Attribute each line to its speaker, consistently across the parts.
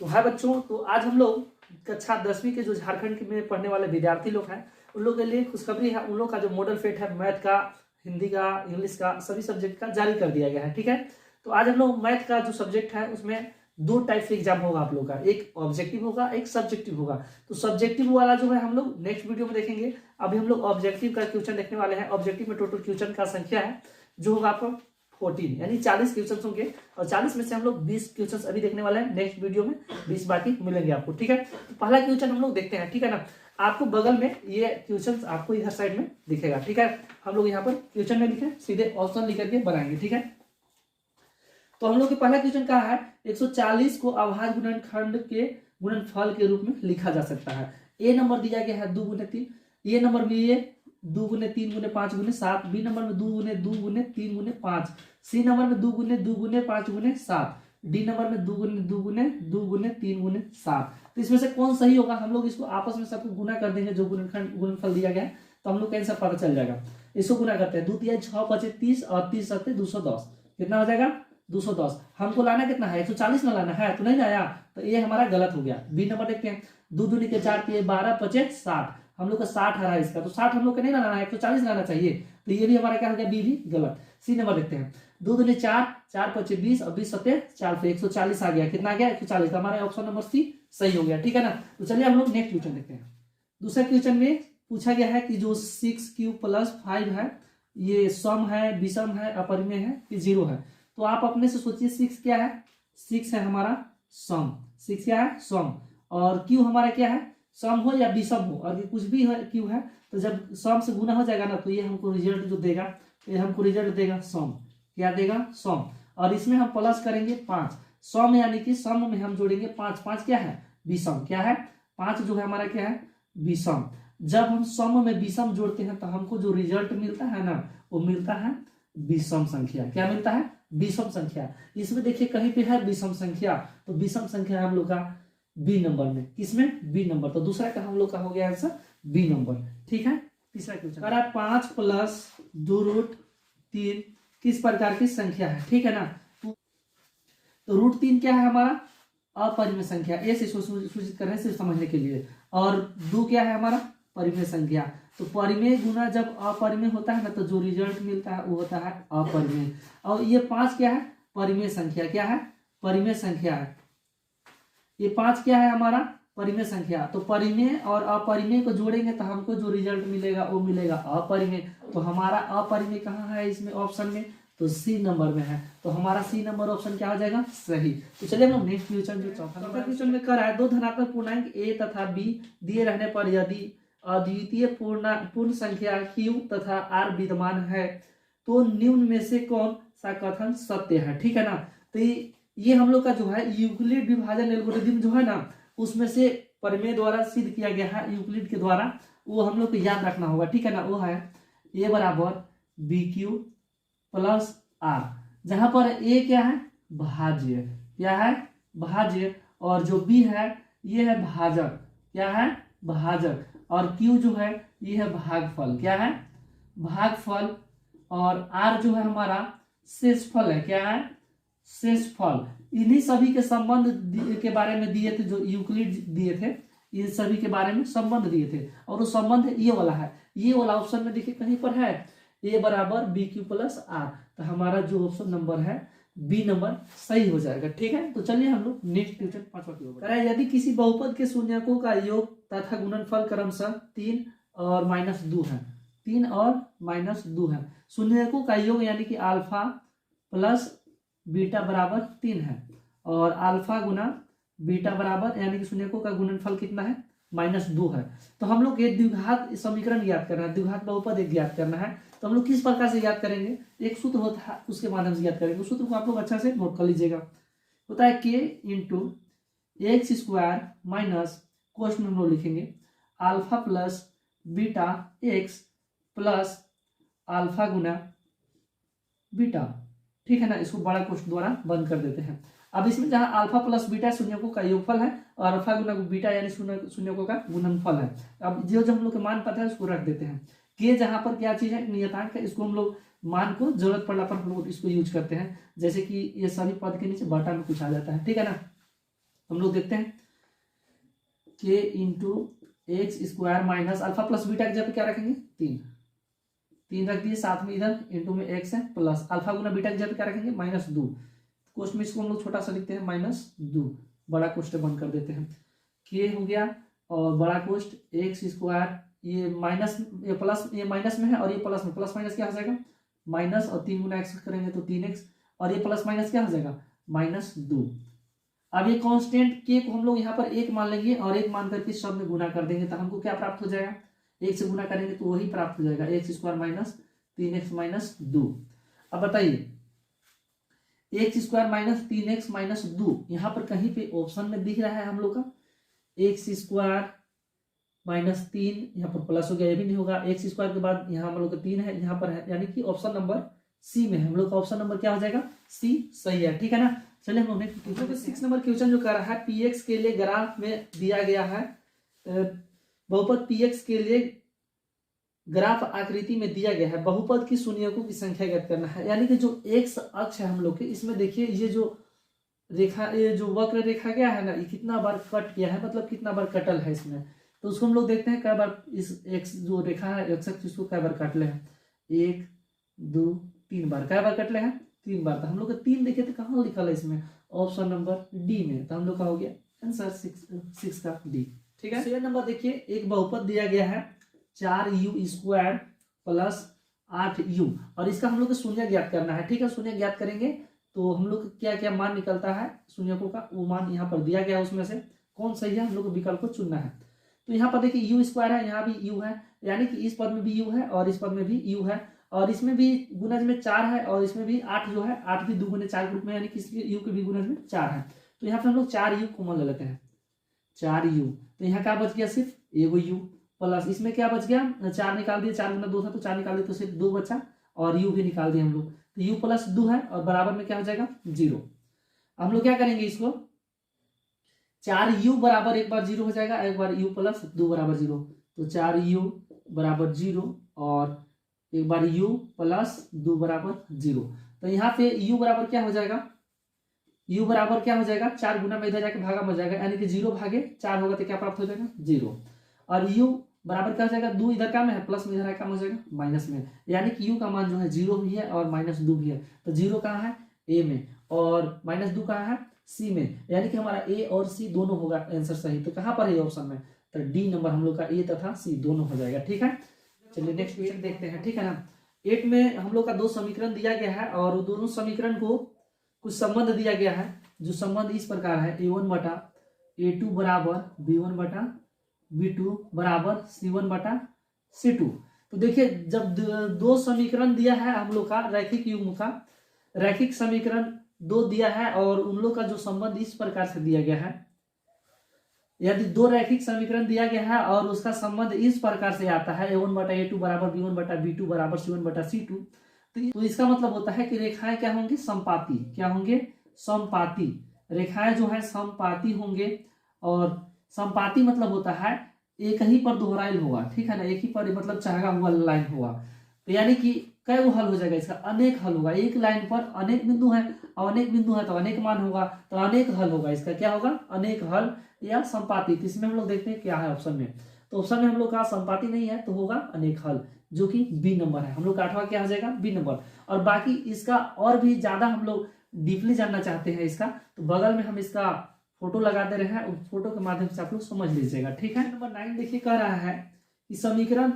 Speaker 1: तो है बच्चों, तो आज हम लोग कक्षा 10वीं के जो झारखंड में पढ़ने वाले विद्यार्थी लोग हैं उन लोग के लिए खुशखबरी है। उन लोग का जो मॉडल फेट है मैथ का, हिंदी का, इंग्लिश का, सभी सब्जेक्ट का जारी कर दिया गया है। ठीक है, तो आज हम लोग मैथ का जो सब्जेक्ट है उसमें दो टाइप से एग्जाम होगा आप लोग का, एक ऑब्जेक्टिव होगा, एक सब्जेक्टिव होगा। तो सब्जेक्टिव वाला जो है हम लोग नेक्स्ट वीडियो में देखेंगे। अभी हम लोग ऑब्जेक्टिव का क्वेश्चन देखने वाले हैं। ऑब्जेक्टिव में टोटल क्वेश्चन का संख्या है जो होगा आपका 14, यानी 40 क्वेश्चन होंगे और 40 में से हम लोग 20 क्वेश्चन अभी देखने वाले हैं। नेक्स्ट वीडियो में 20 बाकी मिलेंगे आपको। ठीक है, तो पहला क्वेश्चन हम लोग देखते हैं। ठीक है ना, आपको बगल में ये क्वेश्चन आपको इधर साइड में दिखेगा। ठीक है, हम लोग यहाँ पर क्वेश्चन में लिखे सीधे ऑप्शन लिख करके बनाएंगे। ठीक है, तो हम लोग के पहला क्वेश्चन क्या है, 140 को अभाज्य गुणनखंड के गुणनफल के रूप में लिखा जा सकता है। ए नंबर दिया गया है 2 गुने 3, ये नंबर में ये 2 गुने 3 गुने 5 गुने 7, बी नंबर में 2 गुने 2 गुने 3 गुने 5, सी नंबर में 2 गुने 2 गुने 5 गुने 7, डी नंबर में 2 गुने 2 गुने 2 गुने 3 गुने 7। तो इसमें से कौन सही होगा, हम लोग इसको आपस में सबको गुना कर देंगे जो गुणनफल दिया गया है, तो हम लोग का आंसर पता चल जाएगा। इसको गुना करते हैं, 2 तिया 6 बचे 30 और 30 सत्ते 210, कितना हो जाएगा 210। हमको लाना कितना है 140 ना लाना है, तो नहीं लाया, तो ये हमारा गलत हो गया। बी नंबर देखते हैं, 2 दूनी के 4 तिये 12 पचे 60, हम लोग का 60 आ रहा है इसका, तो 60 हम लोग का नहीं लाना है, 140 लाना चाहिए, तो ये भी हमारा क्या हो गया, बी भी गलत। सी नंबर देखते हैं, 2 दूनी 4, 4 पचे 20 और 20 सत्ते 4, तो 140 आ गया, कितना आ गया 140, तो हमारा ऑप्शन नंबर सी सही हो गया। ठीक है ना, तो चलिए हम लोग नेक्स्ट क्वेश्चन देखते हैं। दूसरे क्वेश्चन में पूछा गया है कि जो 6 प्लस 5 है ये सम है, विषम है, अपरिमेय है कि जीरो है। तो आप अपने से सोचिए 6 क्या है, 6 है हमारा सम, 6 क्या है सम, और क्यू हमारा क्या है सम हो या विषम हो, और ये कुछ भी है क्यू है, तो जब सम से गुना हो जाएगा ना तो ये हमको रिजल्ट जो देगा, ये हमको रिजल्ट देगा सम, क्या देगा सम। और इसमें हम प्लस करेंगे 5, सम यानी कि सम में हम जोड़ेंगे 5, 5 क्या है विषम, क्या है 5 जो है हमारा क्या है विषम। जब हम सम में विषम जोड़ते हैं तो हमको जो रिजल्ट मिलता है ना वो मिलता है विषम संख्या। क्या मिलता है विषम संख्या। इसमें देखिए कहीं पे है विषम संख्या, तो विषम संख्या हम लोग का बी नंबर में, किसमें बी नंबर, तो दूसरा का हम लोग का हो गया आंसर बी नंबर। ठीक है, तीसरा क्वेश्चन करा 5 प्लस 2 रूट 3 किस प्रकार की संख्या है। ठीक है ना, तो रूट 3 क्या है हमारा अपरिमेय संख्या, ए से सूचित कर रहे हैं सिर्फ समझने के लिए, और 2 क्या है हमारा परिमेय संख्या। तो परिमेय गुना जब अपरिमेय होता है ना तो जो रिजल्ट मिलता है वो होता है अपरिमेय। और ये 5 क्या है परिमेय संख्या, क्या है परिमेय संख्या है, ये 5 क्या है हमारा परिमेय संख्या। तो परिमेय और अपरिमेय को जोड़ेंगे तो हमको जो रिजल्ट मिलेगा वो मिलेगा अपरिमेय। तो हमारा अपरिमेय कहाँ है इसमें ऑप्शन में, तो सी नंबर में है, तो हमारा सी नंबर ऑप्शन क्या हो जाएगा सही। तो चलिए हम लोग नेक्स्ट क्वेश्चन जो चौथा क्वेश्चन में कर है, 2 धनात्मक पूर्णांक ए तथा बी दिए रहने पर यदि अद्वितीय पूर्ण संख्या q तथा r विद्यमान है तो निम्न में से कौन सा कथन सत्य है। ठीक है ना, तो ये हम लोग का जो है यूक्लिड विभाजन एल्गोरिथम जो है ना उसमें से परिमेय द्वारा सिद्ध किया गया है यूक्लिड के द्वारा, वो हम लोग को याद रखना होगा। ठीक है ना, वो है a बराबर बी क्यू प्लस आर, जहां पर a क्या है भाज्य, क्या है भाज्य, और जो b है ये है भाजक, क्या है भाजक, और q जो है ये है भागफल, क्या है भागफल, और r जो है हमारा शेषफल है, क्या है शेषफल। इन्हीं सभी के संबंध के बारे में दिए थे जो यूक्लिड दिए थे, इन सभी के बारे में संबंध दिए थे, और वो संबंध ये वाला है, ये वाला ऑप्शन में देखिए कहीं पर है a बराबर बी क्यू प्लस आर, तो हमारा जो ऑप्शन नंबर है बी नंबर सही हो जाएगा। ठीक है, तो चलिए हम लोग नेक्स्ट क्वेश्चन पांचवा क्वेश्चन, यदि किसी बहुपद के शून्यकों का योग तथा गुणनफल क्रमशः 3 और -2 है, 3 और -2 है, शून्यकों का योग यानी कि अल्फा प्लस बीटा बराबर 3 है, और अल्फा गुना बीटा बराबर यानी कि शून्यकों का गुणनफल कितना है -2 है। तो हम लोग ये द्विघात समीकरण याद करना है, द्विघात बहुपद एक याद करना है, तो हम लोग किस प्रकार से याद करेंगे, एक सूत्र होता है उसके माध्यम से याद करेंगे। उस सूत्र को आप लोग अच्छा से नोट कर लीजिएगा, होता है k into X square minus question हम लोग लिखेंगे alpha plus beta X plus alpha गुना बीटा। ठीक है ना, इसको बड़ा क्वेश्चन द्वारा बंद कर देते हैं। अब इसमें जहां अल्फा प्लस बीटा शून्यकों का योगफल है और अल्फा गुना बीटा यानी शून्यकों का गुणनफल है। अब जो हम लोग के मान पता है उसको रख देते हैं। के जहां पर क्या चीज है नियतांक है, इसको हम लोग मान को जरूरत पड़ने पर हम लोग इसको यूज करते हैं, जैसे कि ये सभी पद के नीचे बटा में कुछ आ जाता है। ठीक है ना, हम लोग देखते हैं के into X square minus alpha plus beta की जगह क्या रखेंगे 3 रख दिए, साथ में इधर इंटू में एक्स है प्लस अल्फा गुना बीटा की जगह क्या रखेंगे -2। कोष्ट में इसको हम लोग छोटा सा लिखते हैं -2, बड़ा कोष्ट बंद कर देते हैं। के हो गया और बड़ा कोष्ट एक्स स्क्वायर, ये माइनस ये प्लस ये माइनस में है और ये प्लस में, प्लस माइनस क्या हो जाएगा माइनस, और 3 गुना एक्स करेंगे तो 3x, और ये प्लस माइनस क्या हो जाएगा -2। अब ये कांस्टेंट के को हम लोग यहाँ पर 1 मान लेंगे और 1 मान करके सब में गुना कर देंगे तो हमको क्या प्राप्त हो जाएगा, 1 से गुना करेंगे तो वही प्राप्त हो जाएगा, एक्स स्क्वायर माइनस 3x -2। अब बताइए एक्स स्क्वायर माइनस 3x -2 यहाँ पर कहीं पे ऑप्शन में दिख रहा है हम लोग का, एक्स स्क्वायर -3 यहाँ पर प्लस हो गया, ये भी नहीं होगा। एक्स स्क्वायर के बाद यहाँ हम लोग का 3 है, यहाँ पर है, यानी कि ऑप्शन नंबर सी में हम लोग का ऑप्शन नंबर क्या हो जाएगा सी सही है, ठीक है ना। चलिए हम लोग 6 नंबर क्वेश्चन जो कर रहा है, पीएक्स के लिए ग्राफ में दिया गया है, बहुपद पीएक्स के लिए ग्राफ आकृति में दिया गया है, बहुपद की शून्यकों की संख्या ज्ञात करना है। यानी कि जो एक्स अक्ष है हम लोग के, इसमें देखिए ये जो रेखा, ये जो वक्र रेखा गया है ना, ये कितना बार कट किया है, मतलब कितना बार कटल है इसमें, तो उसको हम लोग देखते हैं कई बार इस एक्स जो रेखा है एक्स अक्ष, इसको कई बार काटले हैं, 1 2 3 बार, कई बार कटले हैं 3 बार। तो हम लोग 3 देखे तो कहाँ लिखा है इसमें, ऑप्शन नंबर डी में, तो हम लोग का हो गया आंसर 6 का डी, ठीक है। 6 नंबर देखिए, एक बहुपद दिया गया है 4u² प्लस 8u, और इसका हम लोग को शून्य ज्ञात करना है, ठीक है। शून्य ज्ञात करेंगे तो हम लोग क्या क्या मान निकलता है शून्यकों का, वो मान यहाँ पर दिया गया है, उसमें से कौन सही है हम लोग को विकल्प को चुनना है। तो यहाँ पर देखिए u² है, यहाँ भी u है, यानी कि इस पद में भी u है और इस पद में भी u है, और इसमें भी गुणज में 4 है, और इसमें भी 8 जो है 8 भी 2 गुने 4 के रूप में, यानी कि u के भी गुणज में 4 है। तो यहाँ पे हम लोग 4u कॉमन ले लेते हैं, 4u, तो यहाँ क्या बच गया सिर्फ एगो u, प्लस इसमें क्या बच गया 4 निकाल दिए, 4 गुना 2 था तो 4 निकाल दिए तो सिर्फ 2 बचा, और u भी निकाल दिए हम लोग, तो u प्लस 2 है और बराबर में क्या हो जाएगा 0। हम लोग क्या करेंगे इसको, 4u बराबर एक बार 0 हो जाएगा, एक बार u प्लस 2 बराबर 0, तो 4u बराबर 0 और एक बार u प्लस 2 बराबर 0। तो यहाँ पे u बराबर क्या हो जाएगा, u बराबर क्या हो जाएगा 4 गुना में इधर जाके भागा हो जाएगा, यानी कि 0 भागे 4 होगा तो क्या प्राप्त हो जाएगा 0, और u बराबर क्या हो जाएगा 2 इधर का में है, प्लस में इधर का हो जाएगा माइनस में, यानी कि u का मान जो है 0 भी है और -2 भी है। तो 0 कहाँ है a में और -2 कहाँ है c में, यानी कि हमारा a और c दोनों होगा आंसर सही। तो कहाँ पर है ऑप्शन में, तो डी नंबर हम लोग का a तथा c दोनों हो जाएगा, ठीक है। चलिए नेक्स्ट क्वेश्चन देखते हैं, ठीक है ना। 8 में हम लोग का 2 समीकरण दिया गया है और वो दोनों समीकरण को कुछ संबंध दिया गया है, जो संबंध इस प्रकार है, a1 बटा a2 बराबर b1 बटा b2 बराबर c1 बटा c2। तो देखिए जब 2 समीकरण दिया है हम लोग का रैखिक युग्म का, रैखिक समीकरण 2 दिया है और उन लोग का जो संबंध इस प्रकार से दिया गया है, यदि 2 रैखिक समीकरण दिया गया है और उसका संबंध इस प्रकार से आता है, a1 बटा a2 बराबर b1 बटा b2 बराबर c1 बटा c2, तो इसका मतलब होता है कि रेखाएं क्या होंगी समपाती, क्या होंगे समपाती, रेखाएं जो है समपाती होंगे, और समपाती मतलब होता है एक ही पर दोहराइल होगा, ठीक है ना, एक ही पर मतलब चाहगा हुआ लाइन होगा, तो यानी कि कई गो हल हो जाएगा इसका, अनेक हल होगा, एक लाइन पर अनेक बिंदु है और अनेक बिंदु है तो अनेक मान होगा, तो अनेक हल होगा, इसका क्या होगा अनेक हल या संपाती। तो इसमें हम लोग देखते हैं क्या है ऑप्शन में, तो ऑप्शन में हम लोग का संपाती नहीं है तो होगा अनेक हल, जो कि बी नंबर है, हम लोग का 8वां क्या हो जाएगा बी नंबर। और बाकी इसका और भी ज्यादा हम लोग डीपली जानना चाहते हैं इसका, तो बगल में हम इसका फोटो लगा दे रहे हैं, उस फोटो के माध्यम से आप लोग समझ लीजिएगा, ठीक है। नंबर 9 देखिए कह रहा है कि समीकरण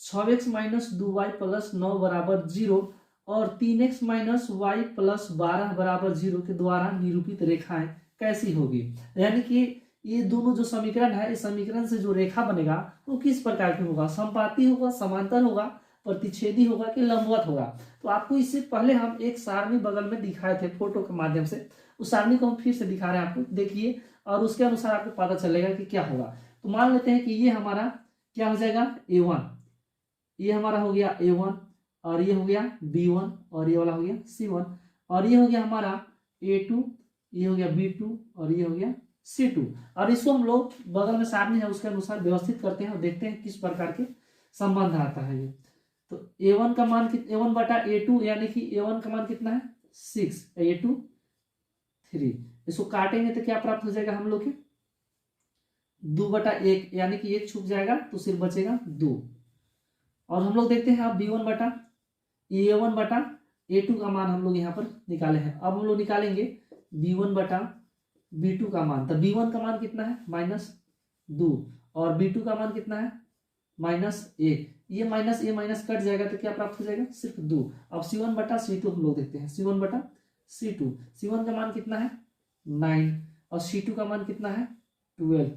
Speaker 1: 6x - 2y + 9 बराबर 0 और 3x - y + 12 बराबर 0 के द्वारा निरूपित रेखाएं कैसी होगी। यानी कि ये दोनों जो समीकरण है, इस समीकरण से जो रेखा बनेगा वो किस प्रकार की होगा, समपाती होगा, समांतर होगा, प्रतिच्छेदी होगा कि लंबवत होगा। तो आपको इससे पहले हम एक सारणी बगल में दिखाए थे फोटो के माध्यम से, उस सारणी को हम फिर से दिखा रहे हैं आपको, देखिए और उसके अनुसार आपको पता चलेगा कि क्या होगा। तो मान लेते हैं कि ये हमारा क्या हो जाएगा a1, ये हमारा हो गया a1 और ये हो गया b1 और ये वाला हो गया c1, और ये हो गया हमारा a2, ये हो गया b2 और ये हो गया c2, और इसको हम लोग बगल में सारणी है उसके अनुसार व्यवस्थित करते हैं और देखते हैं किस प्रकार के संबंध आता है ये। तो a1 का मान a1 बटा a2, यानी कि a1 का मान कितना है 6, a2 3, इसको काटेंगे तो क्या प्राप्त हो जाएगा हम लोग के 2/1, यानी कि 1 छूट जाएगा तो सिर्फ बचेगा 2। और हम लोग देखते हैं अब B1/A1/A2 का मान हम लोग यहाँ पर निकाले हैं। अब हम लोग निकालेंगे B1/B2 का मान। तो B1 का मान कितना है -2 और B2 का मान कितना है -1। ये माइनस ये माइनस कट जाएगा तो क्या प्राप्त हो जाएगा सिर्फ 2। अब C1/C2 हम लोग देखते हैं। C1/C2, C1 का मान कितना है 9 और C2 का मान कितना है 12।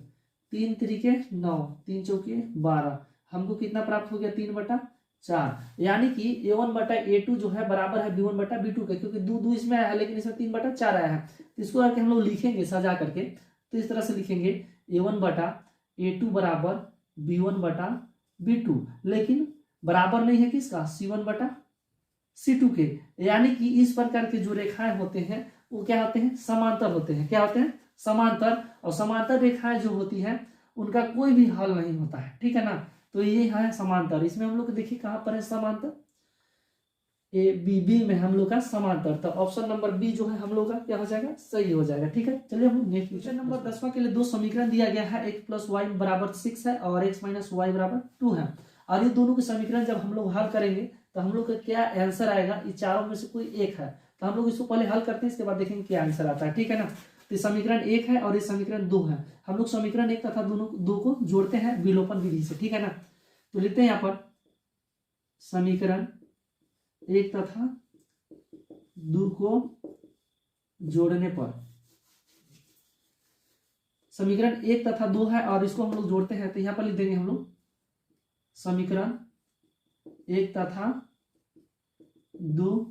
Speaker 1: 3 3 9, 3 चौके 12, हमको कितना प्राप्त हो गया 3/4। यानी कि A1/A2 जो है बराबर है B1/B2 के, क्योंकि 2 इसमें आया है लेकिन इसमें 3/4 आया है। तो इसको करके हम लोग लिखेंगे सजा करके, तो इस तरह से लिखेंगे A1/A2 बराबर B1/B2, लेकिन बराबर नहीं है किसका C1/C2 के। यानी कि इस प्रकार के जो रेखाएं होते हैं वो क्या होते हैं समांतर होते हैं। क्या होते हैं समांतर। और समांतर रेखाएं जो होती हैं उनका कोई भी हल नहीं होता है, ठीक है ना। तो ये है समांतर। इसमें हम लोग देखिए कहां पर है समांतर, ए बी बी में हम लोग का समांतर। तो ऑप्शन नंबर बी जो है हम लोग का क्या हो जाएगा सही हो जाएगा, ठीक है। चलिए हम नेक्स्ट क्वेश्चन नंबर 10वां के लिए दो समीकरण दिया गया है, x + y = 6 है और x - y = 2 है। और ये दोनों के समीकरण जब हम लोग हल करेंगे तो हम लोग का क्या आंसर आएगा, ये चारों में से कोई एक है। तो हम लोग इसको पहले हल करते हैं, इसके बाद देखेंगे क्या आंसर आता है, ठीक है ना। तो समीकरण 1 है और ये समीकरण 2 है। हम लोग समीकरण 1 तथा दोनों 2 को जोड़ते हैं विलोपन विधि से, ठीक है ना। तो लिखते हैं यहाँ पर समीकरण 1 तथा 2 को जोड़ने पर, समीकरण 1 तथा 2 है और इसको हम लोग जोड़ते हैं। तो यहाँ पर लिख देंगे हम लोग समीकरण 1 तथा 2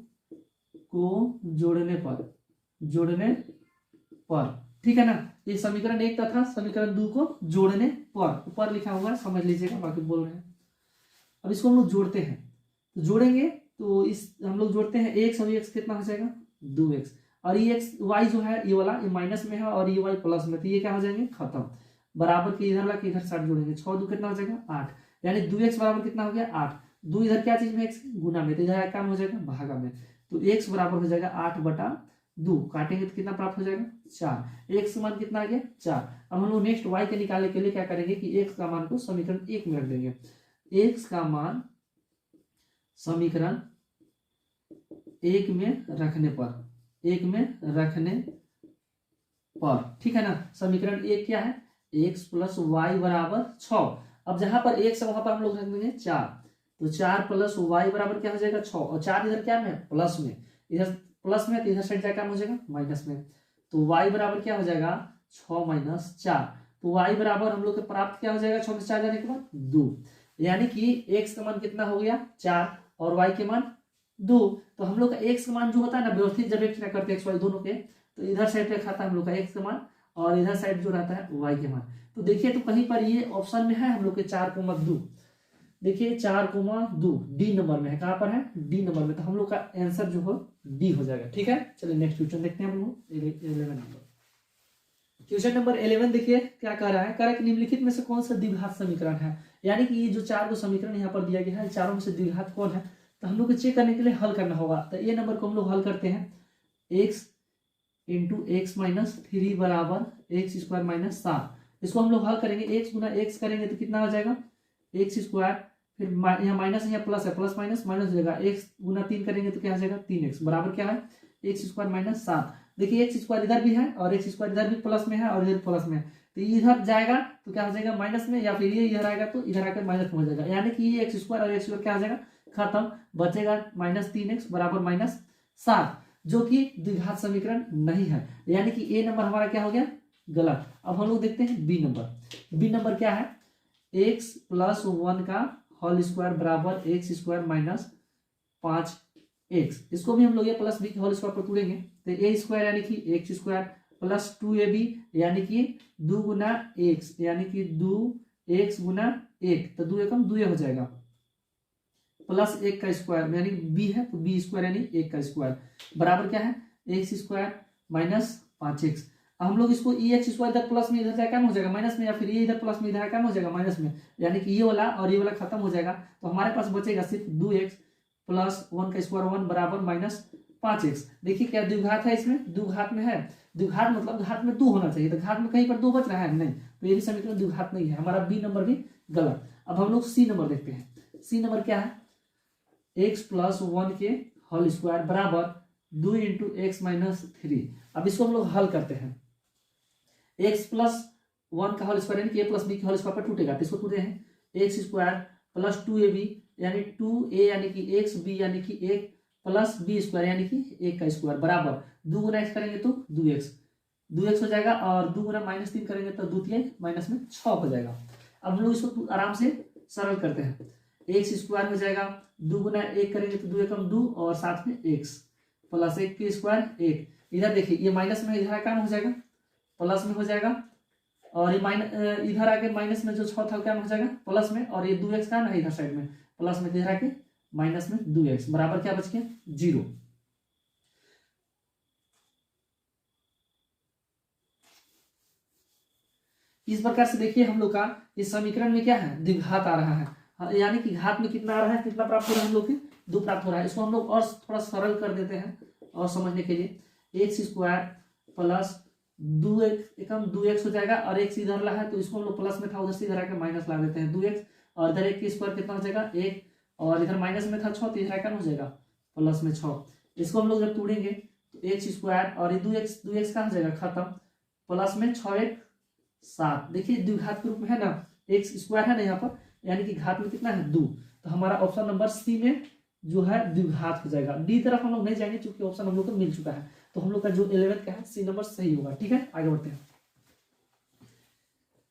Speaker 1: को जोड़ने पर, ठीक है ना। ये समीकरण 1 तथा समीकरण 2 को जोड़ने पर, ऊपर लिखा हुआ है समझ लीजिएगा, बाकी बोल रहे हैं। अब इसको हम लोग जोड़ते हैं, तो जोड़ेंगे तो इस हम लोग जोड़ते हैं x और x कितना हो जाएगा 2x, और ये x y जो है ये वाला ये माइनस में है और ये y प्लस में, तो ये क्या हो जाएंगे खत्म। बराबर के इधर ला के इधर साइड जोड़ेंगे, 6 2 कितना हो जाएगा 8, यानी 2x बराबर कितना हो गया 8। 2 इधर क्या चीज में x गुना में, तो इधर क्या हो जाएगा भागा में। तो x बराबर हो जाएगा 8/2, काटेंगे तो कितना प्राप्त हो जाएगा 4। x का मान कितना आ गया 4। अब हम लोग नेक्स्ट y के निकालने के लिए क्या करेंगे कि x का मान को समीकरण 1 में रख देंगे। x का मान समीकरण 1 में रखने पर, ठीक है ना। समीकरण 1 क्या है x + y = 6। अब जहां पर x है वहां पर हम लोग रख देंगे 4, तो 4 + y = क्या हो जाएगा 6, और 4 इधर क्या में प्लस में, इधर प्लस में तो इधर साइड क्या हो जाएगा माइनस में। तो y बराबर क्या हो जाएगा 6 - 4। तो y बराबर हम लोग के प्राप्त क्या हो जाएगा 6 में 4 जाने के बाद 2, यानी कि x का मान कितना हो गया 4 और y के मान 2। तो हम लोग का x का मान जो होता है ना व्यवस्थित जब x करते हैं x y दोनों के, तो इधर साइड पे खाता है हम लोग का x का मान और इधर साइड जो रहता है y के मान। तो देखिए तो कहीं पर ये ऑप्शन में है हम लोग के 4,2, देखिए 4,2 डी नंबर में है। कहां पर है डी नंबर में, तो हम लोग का आंसर जो है डी हो जाएगा, ठीक है। चलिए नेक्स्ट क्वेश्चन देखते हैं हम लोग 11 नंबर। क्वेश्चन नंबर 11 देखिए क्या कह रहा है, कह रहा है कि निम्नलिखित में से कौन सा द्विघात समीकरण है। यानी कि ये जो 4 को समीकरण यहाँ पर दिया गया है चारों में से द्विघात कौन है, तो हम लोग को चेक करने के लिए हल करना होगा। तो ये नंबर को हम लोग हल करते हैं, x × x - 3 = x² - 7। इसको हम लोग हल करेंगे, x गुना x करेंगे तो कितना हो जाएगा x², फिर यहाँ माइनस यहाँ प्लस है, प्लस माइनस माइनस हो जाएगा, x गुना 3 करेंगे तो क्या हो जाएगा 3x बराबर क्या है x² - 7। देखिए x² इधर भी है और x² इधर भी प्लस में है और इधर प्लस में है, तो इधर जाएगा तो क्या हो जाएगा माइनस में, या फिर ये इधर आएगा तो इधर आकर माइनस में हो जाएगा। यानी कि ये x² और x² क्या हो जाएगा खत्म, बचेगा -3x = -7, जो कि द्विघात समीकरण नहीं है। यानी कि ए नंबर हमारा क्या हो गया गलत। अब हम लोग देखते हैं बी नंबर। बी नंबर क्या है x + 1 का होल स्क्वायर बराबर x² - 5x। इसको भी हम लोग ये प्लस बी के होल स्क्वायर पर तोड़ेंगे, तो a² यानी कि x² + 2ab यानी कि 2 गुना x, यानी कि 2x गुना 1, तो 2 एकम 2 हो जाएगा, प्लस 1 का स्क्वायर यानी b है तो b² यानी 1 का स्क्वायर बराबर क्या है x² - 5x। हम लोग इसको ex² इधर प्लस में इधर क्या हो जाएगा माइनस में, या फिर ये इधर प्लस में इधर क्या हो जाएगा माइनस में, यानी कि ये वाला और ये वाला खत्म हो जाएगा। तो हमारे पास बचेगा सिर्फ 2x + 1 का स्क्वायर 1 बराबर 5x। देखिए क्या द्विघात है, इसमें द्विघात में है, द्विघात मतलब घात में 2 होना चाहिए, तो घात में कहीं पर 2 बच रहा है नहीं, तो ये भी समीकरण द्विघात नहीं है, हमारा बी नंबर भी गलत। अब हम लोग सी नंबर देखते हैं। सी नंबर क्या है, x प्लस 1 के होल स्क्वायर बराबर 2 इंटू एक्स माइनस 3। अब इसको हम लोग हल करते हैं। x प्लस 1 का होल स्क्वायर यानी कि a प्लस बी के होल स्क्वायर पर टूटेगा, तो इसको टूटे हैं एक्स स्क्वायर प्लस 2ab यानी 2a यानी कि x, b यानी कि 1 प्लस बी स्क्वायर यानी कि 1 का स्क्वायर बराबर 2 गुना एक्स करेंगे तो 2x, 2x हो जाएगा, और 2 गुना -3 करेंगे तो 2 3 माइनस में 6 हो जाएगा। अब हम लोग इसको आराम से सरल करते हैं, एक्स स्क्वायर हो जाएगा, 2 गुना 1 करेंगे तो 2 एकम 2 और साथ में x प्लस 1 के स्क्वायर 1। इधर देखिए ये माइनस में इधर काम हो जाएगा, प्लस में हो जाएगा, और ये इधर आके माइनस में जो 6 था क्या हो जाएगा प्लस में, और ये 2x का ना इधर साइड में प्लस में, इधर आके माइनस में 2x बराबर क्या बच गया 0। इस प्रकार से देखिए हम लोग का इस समीकरण में क्या है, द्विघात आ रहा है, यानी कि घात में कितना आ रहा है, कितना प्राप्त हो रहा है हम लोग के 2 प्राप्त हो रहा है। इसको हम लोग और थोड़ा सरल कर देते हैं और समझने के लिए, एक्स स्क्वायर प्लस 2x एकम 2x हो जाएगा, और x इधर ला है तो इसको हम लोग प्लस में था उधर से इधर आकर माइनस ला देते हैं 2x, और इधर 1 की स्क्वायर कितना हो जाएगा 1, और इधर माइनस में था 6 तो इधर आकर हो जाएगा प्लस में 6। इसको हम लोग जब तोड़ेंगे तो एक्स स्क्वायर और ये 2x का हो जाएगा खत्म, प्लस में 6 1 7। देखिए द्विघात के रूप में है ना, एक्स स्क्वायर है ना यहाँ पर, यानी कि घात में कितना है 2, तो हमारा ऑप्शन नंबर सी में जो है द्विघात हो जाएगा। डी तरफ हम लोग नहीं जाएंगे क्योंकि ऑप्शन हम लोग को मिल चुका है, तो हम लोग का जो 11th का है सी नंबर सही होगा। ठीक है, आगे बढ़ते हैं।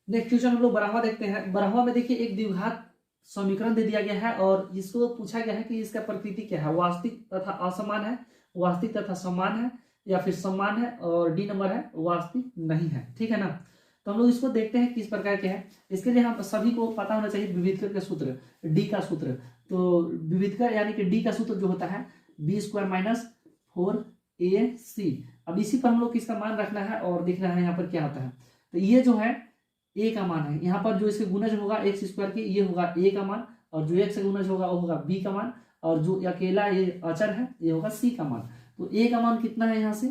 Speaker 1: नेक्स्ट क्वेश्चन हम लोग बराहवा देखते हैं। बराहवा में देखिए एक द्विघात समीकरण दे दिया गया है और इसको पूछा गया है कि इसका प्रकृति क्या है, वास्तविक तथा असमान है, वास्तविक तथा समान है, या फिर समान है, और डी नंबर है वास्तविक नहीं है। ठीक है ना, तो हम लोग इसको देखते हैं किस प्रकार के है। इसके लिए हम सभी को पता होना चाहिए विविधकर का सूत्र, डी का सूत्र। तो विविधकर यानी कि डी का सूत्र जो होता है बी स्क्वायर माइनस 4ac। अब इसी पर हम लोग किसका मान रखना है और देखना है यहाँ पर क्या होता है। तो ये जो है a का मान है, यहाँ पर जो इसके गुणज होगा एक्स स्क्वायर के ये होगा a का मान, और जो x से गुणज होगा वो होगा b का मान, और जो अकेला ये अचर है ये होगा c का मान। तो a का मान कितना है यहाँ से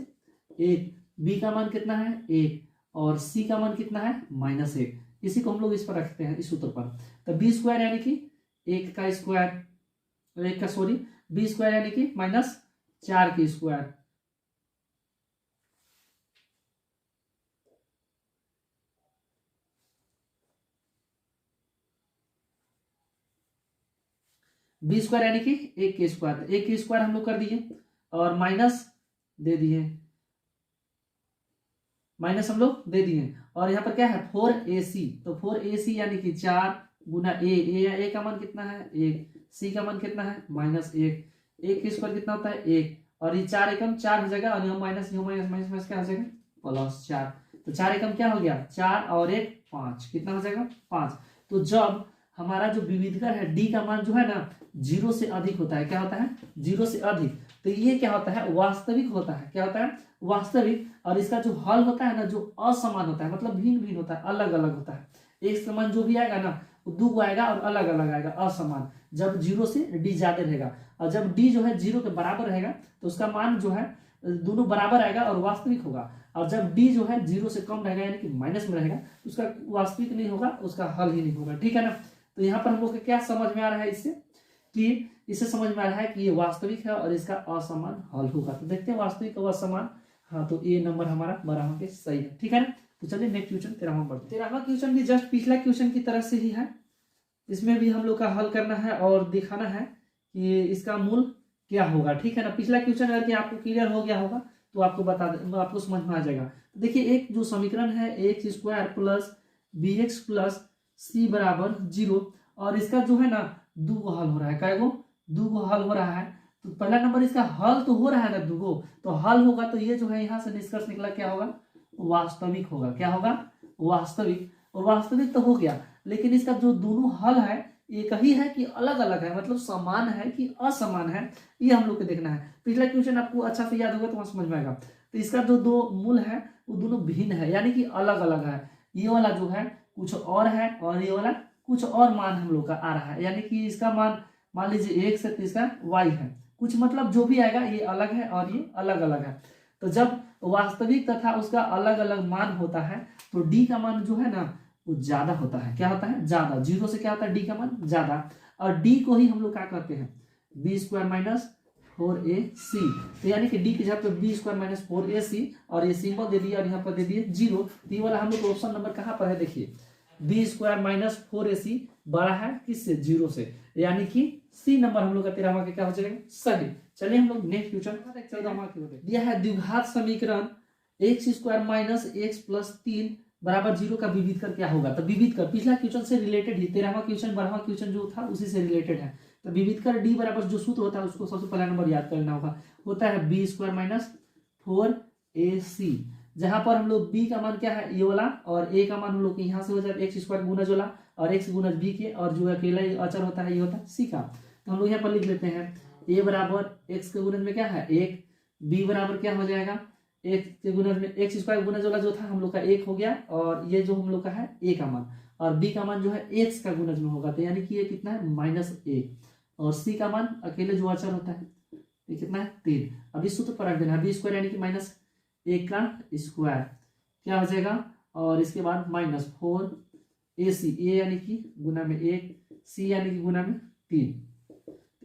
Speaker 1: 1, b का मान कितना है 1, और c का मान कितना है -1। इसी को हम लोग इस पर रखते हैं इस सूत्र पर। तो बी स्क्वायर यानी कि 1 का स्क्वायर, 1 का सॉरी बी स्क्वायर यानी कि -4 के स्क्वायर, बी स्क्वायर यानी कि 1 के स्क्वायर, 1 के स्क्वायर हम लोग कर दिए और माइनस दे दिए, माइनस हम लोग दे दिए, और यहाँ पर क्या है 4ac। तो 4ac यानी कि 4 गुना a का मान कितना है 1, c का मान कितना है -1, 1 के स्क्वायर कितना होता है 1, और ये 4 एकम 4 हो जाएगा, और यहाँ माइनस माइनस क्या हो जाएगा +4। तो 4 एकम क्या हो गया 4 और 1 5, कितना हो जाएगा 5। तो जब हमारा जो विविधकर है डी का मान जो है ना 0 से अधिक होता है, क्या होता है 0 से अधिक, तो ये क्या होता है वास्तविक होता है, क्या होता है वास्तविक। और इसका जो हल होता है ना जो असमान होता है, मतलब भिन्न भिन्न होता है, अलग अलग होता है। एक समान जो भी आएगा ना वो 2 आएगा और अलग अलग आएगा असमान, जब 0 से डी ज्यादा रहेगा, और जब डी जो है 0 के बराबर रहेगा तो उसका मान जो है दोनों बराबर आएगा और वास्तविक होगा, और जब डी जो है 0 से कम रहेगा यानी कि माइनस में रहेगा तो उसका वास्तविक नहीं होगा, उसका हल ही नहीं होगा। ठीक है ना, तो यहाँ पर हम लोग को क्या समझ में आ रहा है इससे, कि इससे समझ में आ रहा है कि ये वास्तविक है और इसका असमान हल होगा। तो देखते हैं वास्तविक और असमान, हाँ तो ए नंबर हमारा बराबर के सही है। ठीक है ना, तो चलिए नेक्स्ट क्वेश्चन 13वां बढ़ते हैं। 13वां क्वेश्चन भी जस्ट पिछला क्वेश्चन की तरह से ही है, इसमें भी हम लोग का हल करना है और दिखाना है कि इसका मूल क्या होगा। ठीक है ना, पिछला क्वेश्चन अगर कि आपको क्लियर हो गया होगा तो आपको बता दे, आपको समझ में आ जाएगा। तो देखिए एक जो समीकरण है X square plus B X plus C बराबर 0, और इसका जो है ना 2 हल हो रहा है, क्या 2 हल हो रहा है। तो पहला नंबर इसका हल तो हो रहा है ना 2, तो हल होगा तो ये जो है यहाँ से निष्कर्ष निकला क्या होगा वास्तविक होगा, क्या होगा वास्तविक। और वास्तविक तो हो गया, लेकिन इसका जो दोनों हल है एक ही है कि अलग अलग है, मतलब समान है कि असमान है, ये हम लोग को देखना है। पिछला क्वेश्चन आपको अच्छा से याद होगा तो वहां समझ में आएगा। तो इसका जो 2 मूल है वो दोनों भिन्न है, यानी कि अलग अलग है। ये वाला जो है कुछ और है और ये वाला कुछ और मान हम लोग का आ रहा है, यानी कि इसका मान मान लीजिए x है तो इसका y है, कुछ मतलब जो भी आएगा ये अलग है और ये अलग अलग है। तो जब वास्तविक तथा उसका अलग अलग मान होता है तो डी का मान जो है ना वो ज्यादा होता है। क्या होता है? ज्यादा। जीरो से क्या होता है? डी का मान ज्यादा। और डी को ही हम लोग क्या करते हैं? B square minus 4ac। तो यानी कि डी की जगह पे बी स्क्वायर माइनस 4ac और ये सिंबल दे दिया और यहाँ पर दे दिए जीरो। तो ये वाला हम लोग ऑप्शन नंबर कहाँ पर है? देखिए बी स्क्वायर माइनस 4ac बड़ा है किससे? जीरो से। यानी कि सी नंबर हम लोग का 13वां क्या हो जाएगा? सही। चलिए हम लोग नेक्स्ट क्वेश्चन 14वां दिया है द्विघात समीकरण x square minus x plus 3 बराबर 0 का विविध कर क्या होगा? तो विविध कर पिछला क्वेश्चन से रिलेटेड ही 13वां क्वेश्चन 12वां क्वेश्चन जो था उसी से रिलेटेड है। तो विविध कर डी बराबर जो सूत्र होता है उसको सबसे पहला नंबर याद करना होगा, होता है बी स्क्वायर माइनस 4ac। जहां पर हम लोग b का मान क्या है? ये वाला, और a का मान हम लोग यहाँ से हो जाए एक्स स्क्वायर गुना वाला और x गुना b के, और जो अकेला अचर होता है ये होता है c का। तो हम लोग यहाँ पर लिख लेते हैं a बराबर x के गुणज में क्या है? 1। b बराबर क्या हो जाएगा? x के गुणज में एक्स स्क्वायर गुना वाला जो था हम लोग का 1 हो गया, और ये जो हम लोग का है a का मान, और b का मान जो है x का गुणज में होगा। तो यानी कि ये कितना है? -1। और c का मान अकेले जो अचर होता है ये कितना है? 3। अब इस सूत्र पर रख देना, बी स्क्वायर यानी कि -1 का स्क्वायर क्या हो जाएगा, और इसके बाद -4ac, a यानी कि गुना में 1, c यानी कि गुना में 3।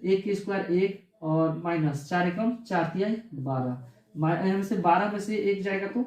Speaker 1: 1 के स्क्वायर 1 और माइनस 4 एकम 4 तिहाई 12। यहाँ से 12 में से 1 जाएगा तो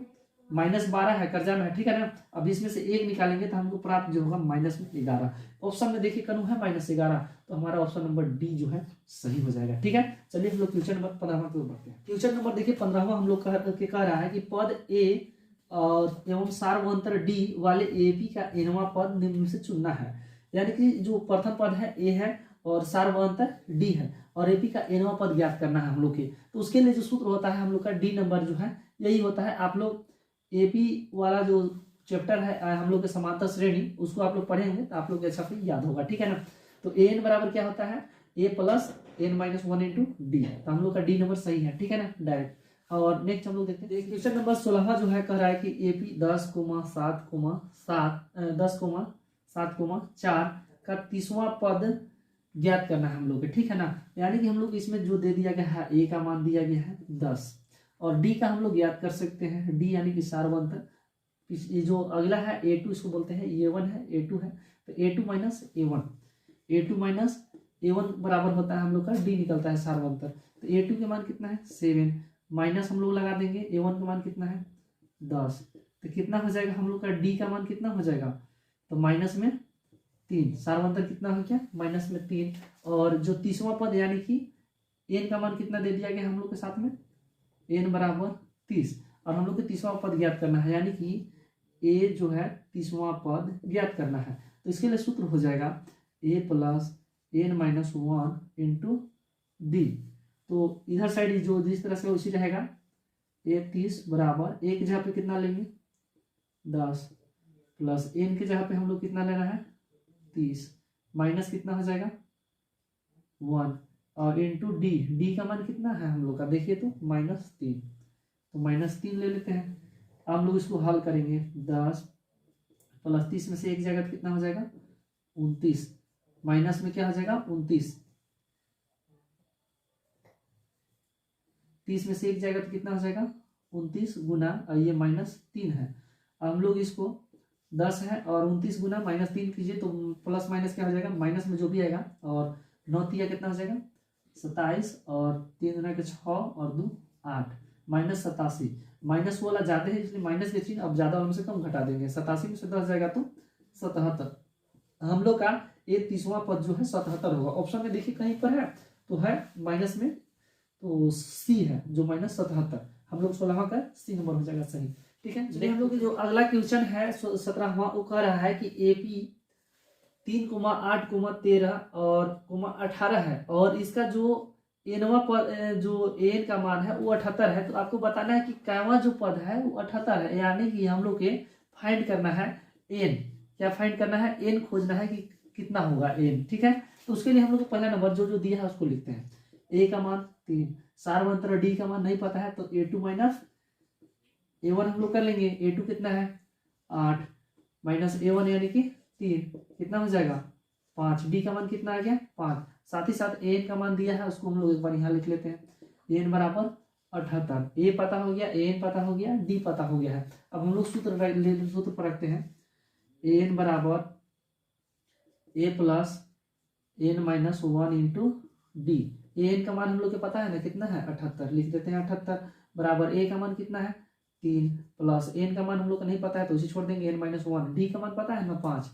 Speaker 1: -12 है, कर्जा में है, ठीक है ना। अब इसमें से 1 निकालेंगे तो हमको प्राप्त जो होगा -11। ऑप्शन में देखिए कनु है -11, तो हमारा ऑप्शन नंबर डी जो है सही हो जाएगा। ठीक है, चलिए हम लोग क्वेश्चन नंबर 15वां की ओर बढ़ते हैं। क्वेश्चन नंबर देखिए 15वां हम लोग कह रहा है कि पद ए और एवं सार्वंतर डी वाले एपी का एनवां पद निम्न से चुनना है। यानी कि जो प्रथम पद है ए है और सार्वंतर डी है, और एपी का एनवां पद ज्ञात करना है हम लोग के। तो उसके लिए जो सूत्र होता है हम लोग का डी नंबर जो है यही होता है। आप लोग एपी वाला जो चैप्टर है हम लोग के समांतर श्रेणी, उसको आप लोग पढ़ेंगे तो आप लोग अच्छा से याद होगा, ठीक है ना। तो ए एन बराबर क्या होता है? A plus N minus 1 into D. तो हम लोग का डी नंबर सही है, ठीक है ना, डायरेक्ट। और नेक्स्ट हम लोग देखते हैं क्वेश्चन नंबर 16वां जो है कह रहा है कि एपी 10,7,4 का 30वां पद ज्ञात करना है हम लोग, ठीक है ना। यानी कि हम लोग इसमें जो दे दिया गया है ए का मान दिया गया है 10, और डी का हम लोग ज्ञात कर सकते हैं, डी यानी कि सार्वंतर। ये जो अगला है a2, इसको बोलते हैं a1 है, a2 है, तो a2 minus a1, a2 minus a1 बराबर होता है हम लोग का डी निकलता है सार्वंतर। तो a2 के मान कितना है? 7, माइनस हम लोग लगा देंगे a1 का मान कितना है? 10। तो कितना हो जाएगा हम लोग का? डी का मान कितना हो जाएगा? तो माइनस में 3, सार्वंतर कितना हो गया? माइनस में 3। और जो 30वां पद यानी कि एन का मान कितना दे दिया गया हम लोग के साथ में? एन बराबर 30, और हम लोग को 30वां पद ज्ञात करना है, यानी कि ए जो है 30वां पद ज्ञात करना है। तो इसके लिए सूत्र हो जाएगा A plus N minus 1 into D. तो इधर साइड जो जिस तरह से उसी रहेगा, ए 30 बराबर ए की जगह पे कितना लेंगे? 10 प्लस एन की जगह पे हम लोग कितना लेना है? 30, माइनस कितना हो जाएगा? 1, और इंटू डी। डी का मान कितना है हम लोग का? देखिए तो -3, तो -3 ले लेते हैं। हम लोग इसको हल करेंगे, 10 प्लस 30 में से एक जाएगा तो कितना हो जाएगा? 29, माइनस में क्या हो जाएगा? 29, 30 में से एक जाएगा तो कितना हो जाएगा? 29 गुना, और ये -3 है। हम लोग इसको 10 है और 29 गुना -3 कीजिए तो प्लस माइनस क्या हो जाएगा? माइनस में जो भी आएगा, और 9 तिया कितना हो जाएगा? 27, और 3 गुना के 6 और 2 8, -87। माइनस वाला ज्यादा है इसलिए माइनस के चिन्ह अब ज्यादा वाले से कम घटा देंगे। 87 में से 10 जाएगा तो 77। हम लोग का ये 30वां पद जो है 77 होगा। ऑप्शन में देखिए कहीं पर है तो है माइनस में, तो सी है जो -77। हम लोग 16वां का सी नंबर हो जाएगा सही, ठीक है। चलिए हम लोग जो अगला क्वेश्चन है 17वां, वो कह रहा है कि एपी 3,8,13 और 18 है, और इसका जो एनवा पद जो एन का मान है वो 78 है। तो आपको बताना है कि कैवा जो पद है वो 78 है, यानी कि हम लोग के फाइंड करना है एन। क्या फाइंड करना है? एन खोजना है कि कितना होगा एन, ठीक है। तो उसके लिए हम लोग को पहला नंबर जो दिया है उसको लिखते हैं। ए का मान 3, सार्वंतर डी का मान नहीं पता है तो a2 माइनस a1 हम लोग कर लेंगे। a2 कितना है? 8 माइनस a1 यानी कि 3, कितना हो जाएगा? 5, डी का मान कितना आ गया 5। साथ ही साथ एन का मान दिया है, उसको हम लोग एक बार यहाँ लिख लेते हैं। एन बराबर 78, ए पता हो गया, एन पता हो गया, डी पता हो गया है। अब हम लोग सूत्र पर रखते हैं। एन बराबर A plus N minus 1 into D. N का मान हम लोग को पता है ना कितना है 78, लिख देते हैं 78 बराबर ए का मान कितना है 3 प्लस एन का मान हम लोग को नहीं पता है तो उसी छोड़ देंगे, एन माइनस 1। डी का मान पता है ना 5,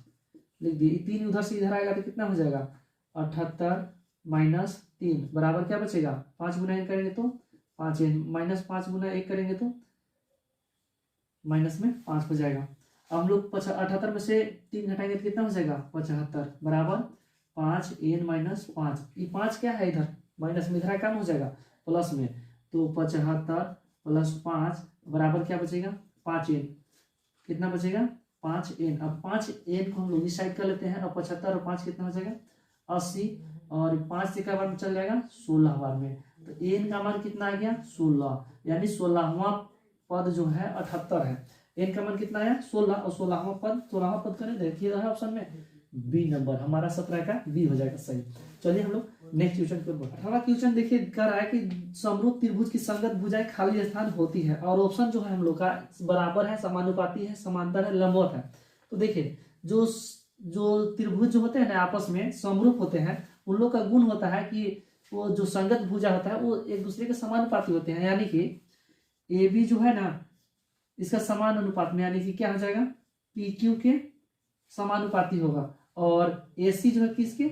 Speaker 1: लिख दिए। 3 उधर से इधर आएगा तो कितना हो जाएगा 78 माइनस 3 बराबर क्या बचेगा 5 गुना एन करेंगे तो 5 एन, माइनस 5 गुना 1 करेंगे तो माइनस में 5 हो जाएगा। अब हम लोग 78 में से 3 घटाएंगे तो कितना हो जाएगा 75 बराबर 5 एन माइनस 5। ये 5 क्या है इधर माइनस में, इधर कम हो जाएगा प्लस में, तो 75 प्लस 5 बराबर क्या बचेगा 5 एन। कितना बचेगा 5 एन। अब 5 एन को हम लोग इस साइड कर लेते हैं। अब 75 और 5 कितना हो जाएगा 80, और 5 से क्या बार में चल जाएगा 16 बार में, तो एन का मान कितना आ गया 16, यानी 16वां पद जो है 78 है। एन का मान कितना आया 16, और 16वां पद करें देखिए ऑप्शन में बी नंबर, हमारा 17 का बी हो जाएगा सही। चलिए हम लोग नेक्स्ट क्वेश्चन पर बढ़ते हैं। 18वां क्वेश्चन देखिए कर रहा है कि समरूप त्रिभुज की संगत भुजाएं खाली स्थान होती है, और ऑप्शन जो है हम लोग का बराबर है, समानुपाती है, समांतर है, लंबवत है। तो देखिए जो त्रिभुज जो होते हैं ना आपस में समरूप होते हैं, उन लोग का गुण होता है कि वो जो संगत भुजा होता है वो एक दूसरे के समानुपाती होते हैं, यानी कि ए बी जो है ना इसका समान अनुपात में, यानी कि क्या हो जाएगा पी क्यू के समानुपाती होगा, और ए सी जो है किसके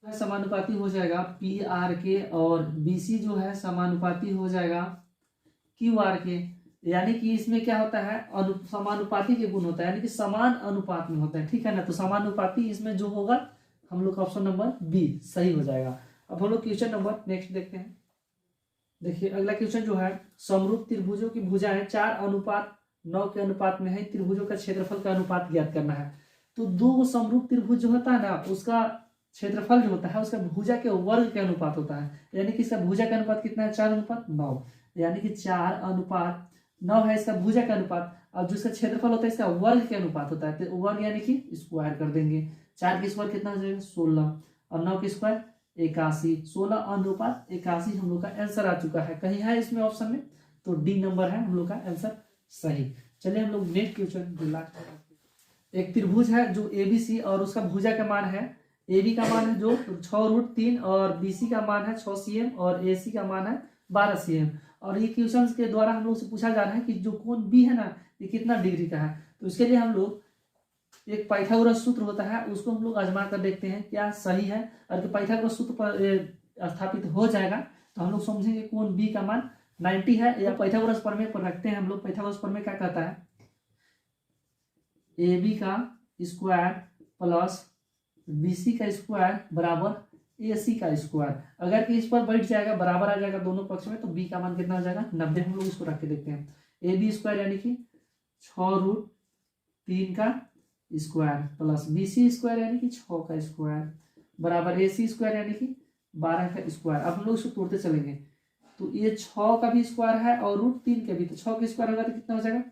Speaker 1: समानुपाती हो जाएगा पी आर के, और बी सी जो है समानुपाती हो जाएगा क्यू आर के। यानी कि इसमें क्या होता है समानुपाती के गुण होता है, यानी कि समान अनुपात में होता है, ठीक है ना। तो समानुपाती इसमें जो होगा हम लोग का ऑप्शन नंबर बी सही हो जाएगा। अब हम लोग क्वेश्चन नंबर नेक्स्ट देखते हैं। देखिए अगला क्वेश्चन जो है समरूप त्रिभुजों की भुजाएं 4:9 के अनुपात में है, त्रिभुजों का क्षेत्रफल का अनुपात ज्ञात करना है। तो दो समरूप त्रिभुज जो होता है ना उसका क्षेत्रफल जो होता है उसका भुजा के वर्ग के अनुपात होता है, यानी कि इसका भुजा का अनुपात कितना है 4:9, यानी कि 4:9 है इसका भुजा का अनुपात। अब जो इसका क्षेत्रफल होता है इसका वर्ग के अनुपात होता है, तो वर्ग यानी कि स्क्वायर कर देंगे। 4 के स्क्वायर कितना हो जाएगा 16, और 9 के स्क्वायर 81, 16:81 हम लोग का आंसर आ चुका है। कहीं है इसमें ऑप्शन में, तो डी नंबर है हम लोग का आंसर सही। चलिए हम लोग नेक्स्ट क्वेश्चन। एक त्रिभुज है जो एबीसी और उसका भुजा का मान है, AB का मान है जो 6√3 और BC का मान है 6 cm और AC का मान है 12 cm। और ये क्वेश्चन के द्वारा हम लोग से पूछा जा रहा है कि जो कोण B है ना ये कितना डिग्री का है। तो इसके लिए हम लोग एक पाइथागोरस सूत्र होता है उसको हम लोग आजमा कर देखते हैं क्या सही है। और पाइथागोरस सूत्र पर स्थापित हो जाएगा तो हम लोग समझेंगे कोण B का मान 90 है, या पाइथागोरस प्रमेय पर रखते हैं हम लोग। पाइथागोरस प्रमेय क्या कहता है AB का स्क्वायर प्लस BC का स्क्वायर बराबर AC का स्क्वायर। अगर कि इस पर बैठ जाएगा बराबर आ जाएगा दोनों पक्ष में, तो B का मान कितना हो जाएगा 90। हम लोग इसको रख के देखते हैं। AB स्क्वायर यानी कि 6√3 का स्क्वायर प्लस BC स्क्वायर यानी कि 6 का स्क्वायर बराबर AC स्क्वायर यानी कि 12 का स्क्वायर। अब हम लोग इसको तोड़ते चलेंगे, तो ये 6 का भी स्क्वायर है और √3 का भी, तो 6 का स्क्वायर होगा तो कितना हो जाएगा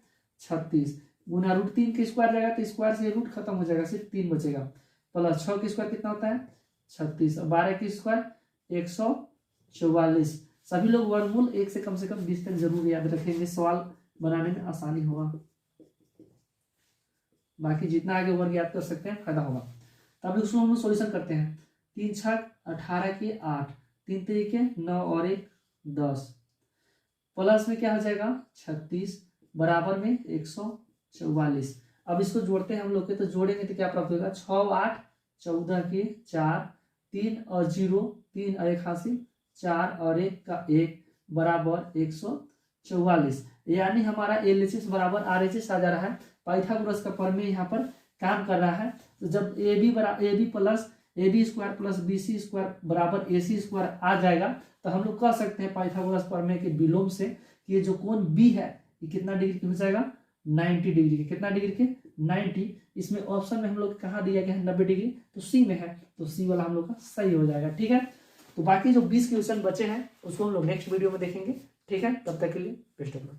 Speaker 1: 36 गुना √3 के स्क्वायर जाएगा तो स्क्वायर से रूट खत्म हो जाएगा, सिर्फ 3 बचेगा, प्लस 6 की स्क्वायर कितना होता है 36 और 12 की स्क्वायर 144। सभी लोग वर्गमूल 1 से कम 20 तक जरूर याद रखेंगे, सवाल बनाने में आसानी होगा। बाकी जितना आगे वर्ग याद कर सकते हैं फायदा होगा। तब उसको हम लोग सोल्यूशन करते हैं। 3 छक 18 के 8, 3 तरीके 9 और 1 10, प्लस में क्या हो जाएगा 36 बराबर में 144। अब इसको जोड़ते हैं हम लोग के, तो जोड़ेंगे तो क्या प्राप्त होगा 6 8 14 के 4, 3 और 0 3 और 81, 4 और 1 का 1 बराबर 144। यानी हमारा LHS बराबर RHS आ जा रहा है। पाइथागोरस का प्रमेय यहाँ पर काम कर रहा है। तो जब AB square plus BC square बराबर AC स्क्वायर आ जाएगा तो हम लोग कह सकते हैं पाइथागोरस प्रमेय के विलोम से कि ये जो कोण B है ये कितना डिग्री की हो जाएगा 90 डिग्री के। कितना डिग्री के 90। इसमें ऑप्शन में हम लोग कहाँ दिया गया है 90 डिग्री, तो C में है, तो C वाला हम लोग का सही हो जाएगा। ठीक है, तो बाकी जो 20 क्वेश्चन बचे हैं उसको हम लोग नेक्स्ट वीडियो में देखेंगे। ठीक है, तब तक के लिए बेस्ट ऑफ लक।